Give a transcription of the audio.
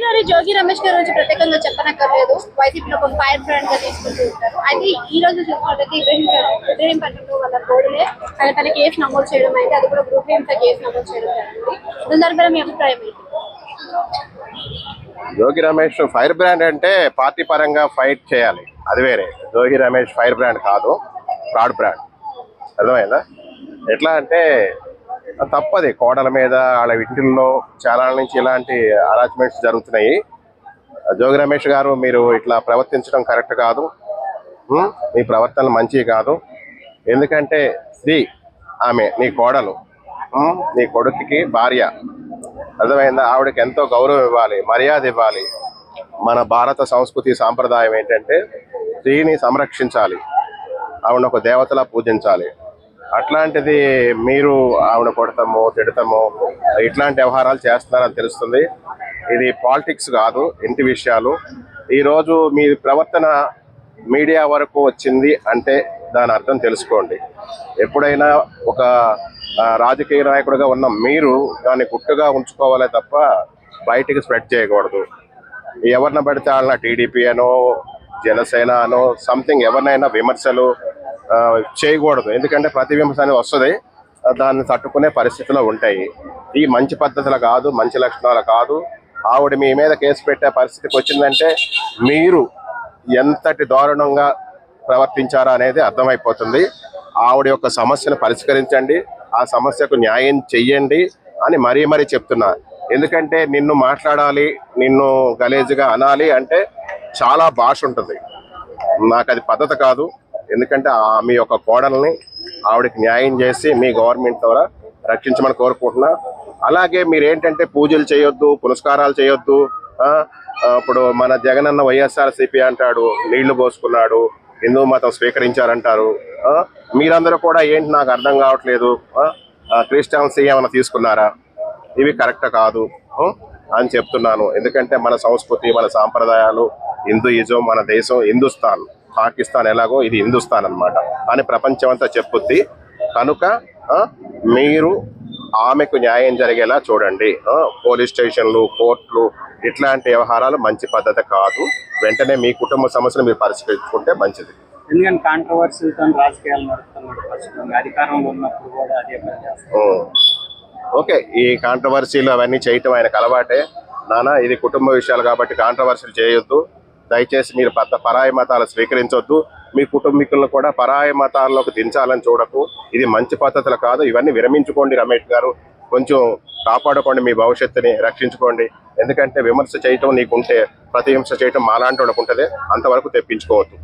మరి జోగి రమేష్ గారి గురించి ప్రత్యేకంగా చెప్పనక్కర్లేదు. వైసీపీలో ఒక ఫైర్ బ్రాండ్ గా తీసుకుంటూ ఉంటారు. అయితే ఈ రోజు చూసుకున్నట్లయితే ఇబ్రహీంపట్నంలో వాళ్ళ కోడలే తన కేసు నమోదు చేయడం అయితే అది కూడా గ్రూప్ హింస కేసు నమోదు చేయడం జరిగింది. సందర్భంగా మీ అభిప్రాయం ఏంటి? జోగి రమేష్ ఫైర్ బ్రాండ్ అంటే పార్టీ పరంగా ఫైట్ చేయాలి, అది వేరే. జోగి రమేష్ ఫైర్ బ్రాండ్ కాదు, ఫ్రాడ్ బ్రాండ్. అర్థమైందా? ఎట్లా అంటే తప్పది, కోడల మీద వాళ్ళ ఇంటిల్లో చాలా నుంచి ఇలాంటి అరాచ్మెంట్స్ జరుగుతున్నాయి. జోగి రమేష్ గారు, మీరు ఇట్లా ప్రవర్తించడం కరెక్ట్ కాదు. మీ ప్రవర్తన మంచివి కాదు. ఎందుకంటే స్త్రీ, ఆమె నీ కోడలు, నీ కొడుకుకి భార్య. అర్థమైందా? ఆవిడకి ఎంతో గౌరవం ఇవ్వాలి, మర్యాద ఇవ్వాలి. మన భారత సంస్కృతి సాంప్రదాయం ఏంటంటే స్త్రీని సంరక్షించాలి, ఆవిడ ఒక దేవతలా పూజించాలి. అట్లాంటిది మీరు ఆవిడ కొడతామో తిడతామో ఇట్లాంటి వ్యవహారాలు చేస్తున్నారని తెలుస్తుంది. ఇది పాలిటిక్స్ కాదు, ఇంటి విషయాలు. ఈరోజు మీ ప్రవర్తన మీడియా వరకు వచ్చింది అంటే దాని అర్థం తెలుసుకోండి. ఎప్పుడైనా ఒక రాజకీయ నాయకుడిగా ఉన్న మీరు దాన్ని గుట్టుగా ఉంచుకోవాలే తప్ప బయటికి స్ప్రెడ్ చేయకూడదు. ఎవరిని పడితే వాళ్ళ టీడీపీ అనో జనసేన అనో సంథింగ్ ఎవరినైనా విమర్శలు చేయకూడదు. ఎందుకంటే ప్రతి విమర్శ అనేది వస్తుంది, దాన్ని తట్టుకునే పరిస్థితులు ఉంటాయి. ఈ మంచి పద్ధతులు కాదు, మంచి లక్షణాలు కాదు. ఆవిడ మీ మీద కేసు పెట్టే పరిస్థితికి వచ్చిందంటే మీరు ఎంతటి దారుణంగా ప్రవర్తించారా అనేది అర్థమైపోతుంది. ఆవిడ యొక్క సమస్యను పరిష్కరించండి, ఆ సమస్యకు న్యాయం చెయ్యండి అని మరీ చెప్తున్నా. ఎందుకంటే నిన్ను మాట్లాడాలి, నిన్ను గలేజుగా అనాలి అంటే చాలా భాష ఉంటుంది. నాకు అది పద్ధతి కాదు. ఎందుకంటే మీ యొక్క కోడల్ని ఆవిడకి న్యాయం చేసి మీ గవర్నమెంట్ ద్వారా రక్షించమని కోరుకుంటున్నా. అలాగే మీరేంటంటే పూజలు చేయొద్దు, పునస్కారాలు చేయొద్దు. ఇప్పుడు మన జగనన్న వైఎస్ఆర్సీపీ అంటాడు, నీళ్లు పోసుకున్నాడు, హిందూ మతం స్వీకరించారంటారు. మీరందరూ కూడా ఏంటి నాకు అర్థం కావట్లేదు, క్రిస్టియన్సీ ఏమైనా తీసుకున్నారా? ఇవి కరెక్ట్ కాదు అని చెప్తున్నాను. ఎందుకంటే మన సంస్కృతి, మన సాంప్రదాయాలు, హిందూయిజం, మన దేశం హిందుస్థాన్. పాకిస్తాన్ ఎలాగో ఇది హిందుస్థాన్ అన్నమాట అని ప్రపంచం అంతా చెప్పుద్ది. కనుక మీరు ఆమెకు న్యాయం జరిగేలా చూడండి. పోలీస్ స్టేషన్లు, కోర్టులు ఇట్లాంటి వ్యవహారాలు మంచి పద్ధతి కాదు. వెంటనే మీ కుటుంబ సమస్యలు మీరు పరిష్కరించుకుంటే మంచిది. ఎందుకంటే కాంట్రవర్సీలతో రాజకీయాలు నడుపుతున్నారు, అధికారంలో ఉన్నప్పుడు కూడా అదే పని చేస్తారు. ఓకే, ఈ కాంట్రవర్సీలు అవన్నీ చేయటం ఆయనకు అలవాటే. నానా, ఇది కుటుంబ విషయాలు కాబట్టి కాంట్రవర్సీలు చేయొద్దు. దయచేసి మీరు పరాయి మతాలు స్వీకరించొద్దు. మీ కుటుంబీకులను కూడా పరాయి మతాల్లోకి దించాలని చూడకు. ఇది మంచి పద్ధతులు కాదు. ఇవన్నీ విరమించుకోండి రమేష్ గారు. కొంచెం కాపాడుకోండి, మీ భవిష్యత్తుని రక్షించుకోండి. ఎందుకంటే విమర్శ చేయటం నీకుంటే ప్రతిహింస చేయటం మాలాంటి వాళ్ళకు ఉంటుంది. అంతవరకు తెప్పించుకోవద్దు.